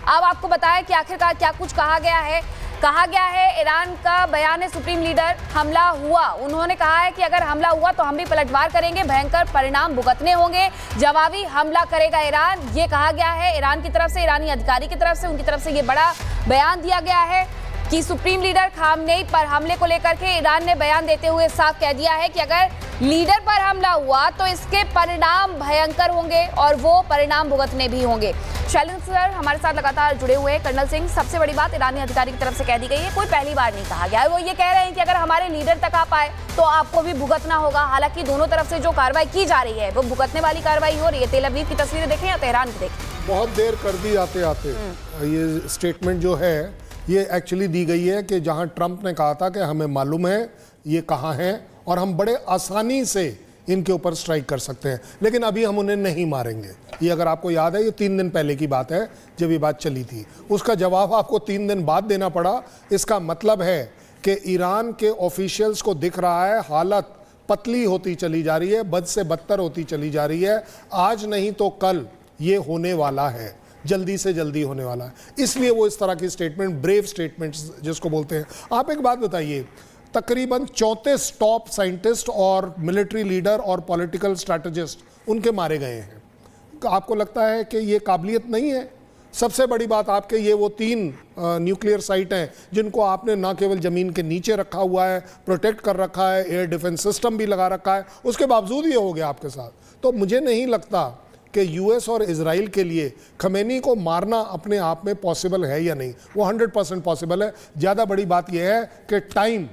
अब आपको बताया कि आखिरकार क्या कुछ कहा गया है। ईरान का बयान है, सुप्रीम लीडर हमला हुआ, उन्होंने कहा है कि अगर हमला हुआ तो हम भी पलटवार करेंगे, भयंकर परिणाम भुगतने होंगे, जवाबी हमला करेगा ईरान, ये कहा गया है ईरान की तरफ से, ईरानी अधिकारी की तरफ से, उनकी तरफ से ये बड़ा बयान दिया गया है कि सुप्रीम लीडर खामनेई पर हमले को लेकर के ईरान ने बयान देते हुए साफ कह दिया है कि अगर लीडर पर हमला हुआ तो इसके परिणाम भयंकर होंगे और वो परिणाम भुगतने भी होंगे। शैलेंद्र सर हमारे साथ लगातार जुड़े हुए हैं। कर्नल सिंह, सबसे बड़ी बात ईरानी अधिकारी की तरफ से कह दी गई है, कोई पहली बार नहीं कहा गया है, वो ये कह रहे हैं कि अगर हमारे लीडर तक आ पाए तो आपको भी भुगतना होगा। हालांकि दोनों तरफ से जो कार्रवाई की जा रही है वो भुगतने वाली कार्रवाई हो रही है। तेल अवीव की तस्वीरें देखें या तेहरान की देखें, बहुत देर कर दी आते आते ये स्टेटमेंट जो है ये एक्चुअली दी गई है कि जहां ट्रंप ने कहा था कि हमें मालूम है ये कहाँ हैं और हम बड़े आसानी से इनके ऊपर स्ट्राइक कर सकते हैं, लेकिन अभी हम उन्हें नहीं मारेंगे। ये अगर आपको याद है, ये 3 दिन पहले की बात है जब ये बात चली थी, उसका जवाब आपको 3 दिन बाद देना पड़ा। इसका मतलब है कि ईरान के ऑफिशियल्स को दिख रहा है हालत पतली होती चली जा रही है, बद से बदतर होती चली जा रही है। आज नहीं तो कल ये होने वाला है, जल्दी से जल्दी होने वाला है, इसलिए वो इस तरह की स्टेटमेंट, ब्रेव स्टेटमेंट्स जिसको बोलते हैं। आप एक बात बताइए, तकरीबन 34 टॉप साइंटिस्ट और मिलिट्री लीडर और पॉलिटिकल स्ट्रैटेजिस्ट उनके मारे गए हैं। आपको लगता है कि ये काबिलियत नहीं है? सबसे बड़ी बात, आपके ये वो 3 न्यूक्लियर साइट हैं जिनको आपने ना केवल ज़मीन के नीचे रखा हुआ है, प्रोटेक्ट कर रखा है, एयर डिफेंस सिस्टम भी लगा रखा है, उसके बावजूद ये हो गया आपके साथ। तो मुझे नहीं लगता कि यूएस और इजराइल के लिए खमेनी को मारना अपने आप में पॉसिबल है या नहीं। वो 100% पॉसिबल है। ज़्यादा बड़ी बात यह है कि टाइम,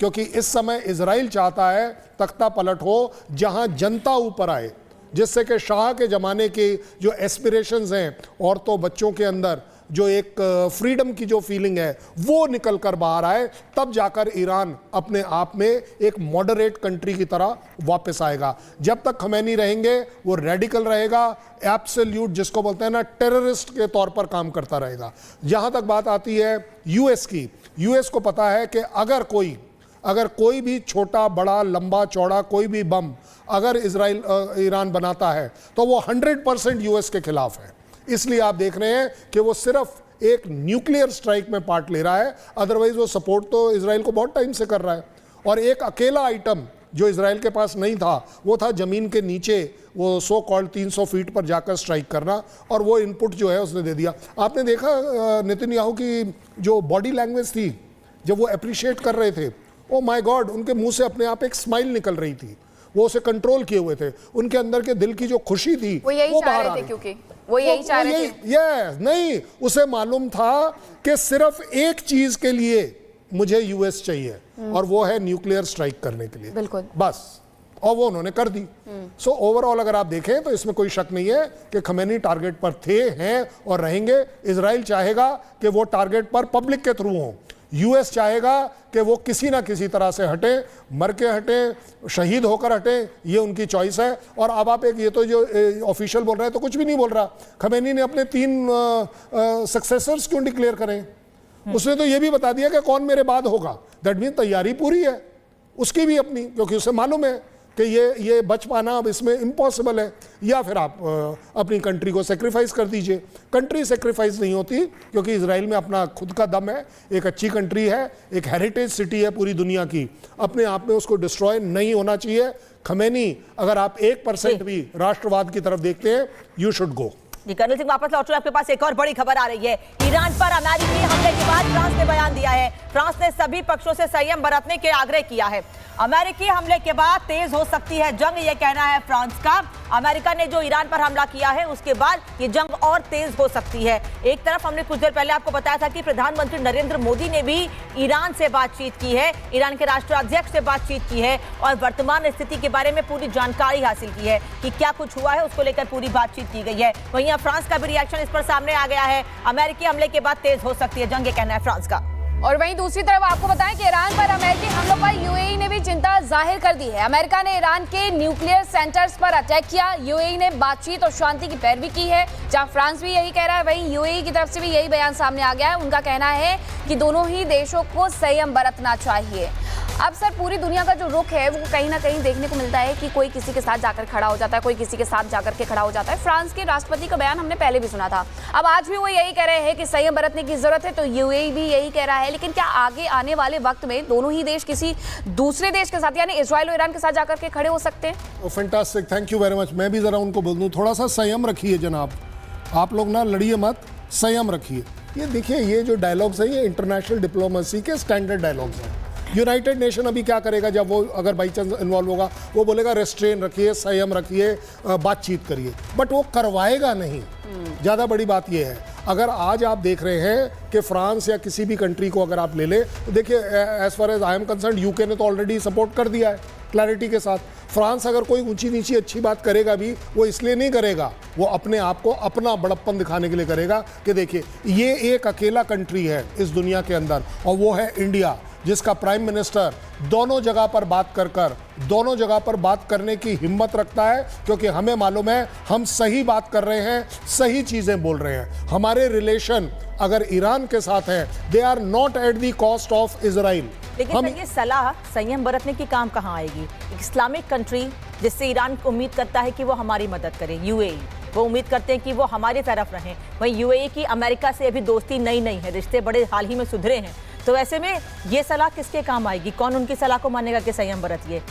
क्योंकि इस समय इजराइल चाहता है तख्ता पलट हो, जहां जनता ऊपर आए, जिससे कि शाह के ज़माने के जो एस्पिरेशंस हैं औरतों बच्चों के अंदर, जो एक फ्रीडम की जो फीलिंग है वो निकल कर बाहर आए, तब जाकर ईरान अपने आप में एक मॉडरेट कंट्री की तरह वापस आएगा। जब तक खमैनी रहेंगे वो रेडिकल रहेगा, एब्सोल्यूट जिसको बोलते हैं ना, टेररिस्ट के तौर पर काम करता रहेगा। जहां तक बात आती है यूएस की, यूएस को पता है कि अगर कोई भी छोटा बड़ा लंबा चौड़ा कोई भी बम अगर ईरान बनाता है तो वो 100% यूएस के खिलाफ है। इसलिए आप देख रहे हैं कि वो सिर्फ एक न्यूक्लियर स्ट्राइक में पार्ट ले रहा है, अदरवाइज वो सपोर्ट तो इजराइल को बहुत टाइम से कर रहा है। और एक अकेला आइटम जो इजराइल के पास नहीं था वो था ज़मीन के नीचे वो सो कॉल्ड 300 फीट पर जाकर स्ट्राइक करना, और वो इनपुट जो है उसने दे दिया। आपने देखा नेतन्याहू की जो बॉडी लैंग्वेज थी जब वो अप्रिशिएट कर रहे थे, ओ माय गॉड, उनके मुंह से अपने आप एक स्माइल निकल रही थी, वो उसे कंट्रोल किए हुए थे। उनके अंदर के दिल की जो खुशी थी वो बाहर आ रही थी, क्योंकि वो यही चाह रहे थे। ये नहीं, उसे मालूम था कि सिर्फ एक चीज के लिए मुझे यूएस चाहिए और वो है न्यूक्लियर स्ट्राइक करने के लिए, बिल्कुल, बस, और वो उन्होंने कर दी। सो ओवरऑल अगर आप देखें तो इसमें कोई शक नहीं है कि खमैनी टारगेट पर थे, हैं और रहेंगे। इजराइल चाहेगा कि वो टारगेट पर पब्लिक के थ्रू हो, यूएस चाहेगा कि वो किसी ना किसी तरह से हटे, मर के हटे, शहीद होकर हटे, ये उनकी चॉइस है। और अब आप एक, ये तो जो ऑफिशियल बोल रहे हैं तो कुछ भी नहीं बोल रहा, खमैनी ने अपने 3 सक्सेसर्स क्यों डिक्लेयर करें? उसने तो ये भी बता दिया कि कौन मेरे बाद होगा। दैट मीन तैयारी पूरी है उसकी भी अपनी, क्योंकि उसे मालूम है कि ये बच पाना अब इसमें इम्पॉसिबल है। या फिर आप अपनी कंट्री को सेक्रीफाइस कर दीजिए। कंट्री सेक्रीफाइस नहीं होती, क्योंकि इजराइल में अपना खुद का दम है, एक अच्छी कंट्री है, एक हेरिटेज सिटी है पूरी दुनिया की, अपने आप में उसको डिस्ट्रॉय नहीं होना चाहिए। खमैनी, अगर आप 1% भी राष्ट्रवाद की तरफ देखते हैं, यू शुड गो। जी कर्नल सिंह, वापस लौट रहे हैं आपके पास। एक और बड़ी खबर आ रही है, ईरान पर अमेरिकी हमले के बाद फ्रांस ने बयान दिया है। फ्रांस ने सभी पक्षों से संयम बरतने के आग्रह किया है। अमेरिकी हमले के बाद तेज हो सकती है जंग, ये कहना है फ्रांस का। अमेरिका ने जो ईरान पर हमला किया है उसके बाद ये जंग और तेज हो सकती है। एक तरफ हमने कुछ देर पहले आपको बताया था कि प्रधानमंत्री नरेंद्र मोदी ने भी ईरान से बातचीत की है, ईरान के राष्ट्राध्यक्ष से बातचीत की है और वर्तमान स्थिति के बारे में पूरी जानकारी हासिल की है कि क्या कुछ हुआ है, उसको लेकर पूरी बातचीत की गई है। वहीं फ्रांस का भी रिएक्शन इस पर सामने आ गया है। अमेरिकी हमले के बाद तेज हो सकती है जंग, ये कहना है फ्रांस का। और वहीं दूसरी तरफ आपको बताएं कि ईरान पर अमेरिकी हमलों पर यूएई ने भी चिंता जाहिर कर दी है। अमेरिका ने ईरान के न्यूक्लियर सेंटर्स पर अटैक किया। यूएई ने बातचीत और शांति की पैरवी की है। जहां फ्रांस भी यही कह रहा है, वहीं यूएई की तरफ से भी यही बयान सामने आ गया है। उनका कहना है कि दोनों ही देशों को संयम बरतना चाहिए। अब सर पूरी दुनिया का जो रुख है वो कहीं ना कहीं देखने को मिलता है कि कोई किसी के साथ जाकर खड़ा हो जाता है, कोई किसी के साथ जाकर के खड़ा हो जाता है। फ्रांस के राष्ट्रपति का बयान हमने पहले भी सुना था, अब आज भी वो यही कह रहे हैं कि संयम बरतने की जरूरत है, तो यूएई भी यही कह रहा है। लेकिन क्या आगे आने वाले वक्त में दोनों ही देश किसी दूसरे देश के साथ यानी इजराइल और ईरान के साथ जाकर के खड़े हो सकते हैं? Fantastic, thank you very much. मैं भी जरा उनको बोल दूं, थोड़ा सा संयम रखिए जनाब, आप लोग ना लड़िए मत, संयम रखिए। ये देखिए, ये जो डायलॉग्स हैं ये इंटरनेशनल डिप्लोमेसी के स्टैंडर्ड डायलॉग्स हैं। यूनाइटेड नेशन अभी क्या करेगा जब वो अगर बाई चांस इन्वॉल्व होगा, वो बोलेगा रेस्ट्रेन रखिए, संयम रखिए, बातचीत करिए, बट वो करवाएगा नहीं। ज़्यादा बड़ी बात ये है, अगर आज आप देख रहे हैं कि फ्रांस या किसी भी कंट्री को अगर आप ले ले, तो देखिए as far as I am concern UK ने तो ऑलरेडी सपोर्ट कर दिया है क्लैरिटी के साथ। फ्रांस अगर कोई ऊंची नीची अच्छी बात करेगा भी, वो इसलिए नहीं करेगा, वो अपने आप को अपना बड़प्पन दिखाने के लिए करेगा कि देखिए ये एक अकेला कंट्री है इस दुनिया के अंदर, और वो है इंडिया, जिसका प्राइम मिनिस्टर दोनों जगह पर बात कर दोनों जगह पर बात करने की हिम्मत रखता है, क्योंकि हमें मालूम है हम सही बात कर रहे हैं, सही चीजें बोल रहे हैं। हमारे रिलेशन अगर ईरान के साथ है, they are not at the cost of Israel. लेकिन सर ये सलाह संयम बरतने की काम कहाँ आएगी? एक इस्लामिक कंट्री जिससे ईरान उम्मीद करता है कि वो हमारी मदद करे, यूएई वो उम्मीद करते हैं कि वो हमारी तरफ रहें, वहीं यूएई की अमेरिका से अभी दोस्ती नई है, रिश्ते बड़े हाल ही में सुधरे हैं, तो ऐसे में ये सलाह किसके काम आएगी? कौन उनकी सलाह को मानेगा कि संयम बरतिए?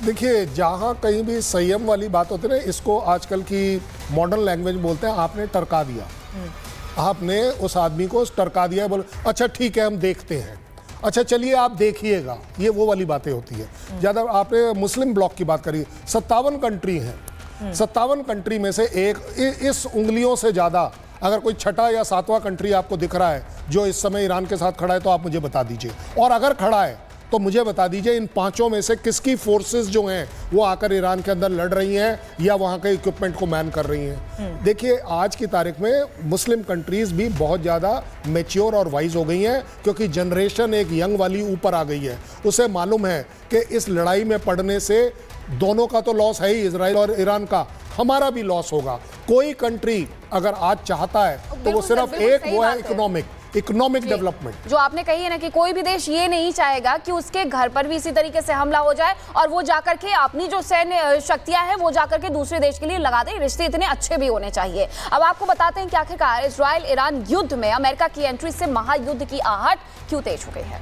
देखिए, जहाँ कहीं भी संयम वाली बात होती है ना, इसको आजकल की मॉडर्न लैंग्वेज बोलते हैं, आपने टरका दिया, आपने उस आदमी को टरका दिया, बोले अच्छा ठीक है हम देखते हैं, अच्छा चलिए आप देखिएगा, ये वो वाली बातें होती है। ज़्यादा आपने मुस्लिम ब्लॉक की बात करी, 57 कंट्री हैं, 57 कंट्री में से एक इस उंगलियों से ज़्यादा अगर कोई छठा या सातवां कंट्री आपको दिख रहा है जो इस समय ईरान के साथ खड़ा है, तो आप मुझे बता दीजिए, और अगर खड़ा है तो मुझे बता दीजिए इन पांचों में से किसकी फोर्सेस जो हैं वो आकर ईरान के अंदर लड़ रही हैं या वहां के इक्विपमेंट को मैन कर रही हैं। देखिए, आज की तारीख में मुस्लिम कंट्रीज भी बहुत ज़्यादा मैच्योर और वाइज हो गई हैं, क्योंकि जनरेशन एक यंग वाली ऊपर आ गई है। उसे मालूम है कि इस लड़ाई में पड़ने से दोनों का तो लॉस है ही, इजराइल और ईरान का, हमारा भी लॉस होगा। कोई कंट्री अगर आज चाहता है तो वो सिर्फ एक, वो है इकोनॉमिक डेवलपमेंट। जो आपने कही है ना कि कोई भी देश ये नहीं चाहेगा कि उसके घर पर भी इसी तरीके से हमला हो जाए और वो जाकर के अपनी जो सैन्य शक्तियां हैं वो जाकर के दूसरे देश के लिए लगा दे। रिश्ते इतने अच्छे भी होने चाहिए। अब आपको बताते हैं कि आखिरकार इजराइल ईरान युद्ध में अमेरिका की एंट्री से महायुद्ध की आहट क्यों तेज हो गई है।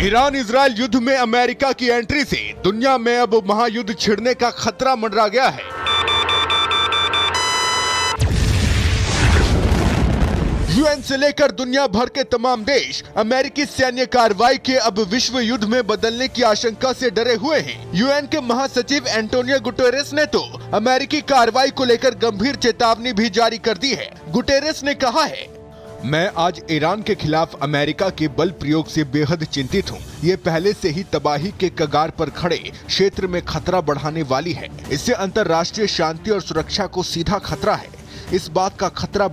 ईरान इजराइल युद्ध में अमेरिका की एंट्री से दुनिया में अब महायुद्ध छिड़ने का खतरा मंडरा गया है। यूएन से लेकर दुनिया भर के तमाम देश अमेरिकी सैन्य कार्रवाई के अब विश्व युद्ध में बदलने की आशंका से डरे हुए हैं। यूएन के महासचिव एंटोनियो गुटेरेस ने तो अमेरिकी कार्रवाई को लेकर गंभीर चेतावनी भी जारी कर दी है। गुटेरेस ने कहा है, मैं आज ईरान के खिलाफ अमेरिका के बल प्रयोग से बेहद चिंतित हूँ। ये पहले से ही तबाही के कगार पर खड़े क्षेत्र में खतरा बढ़ाने वाली है। इससे अंतर्राष्ट्रीय शांति और सुरक्षा को सीधा खतरा है। इस बात का खतरा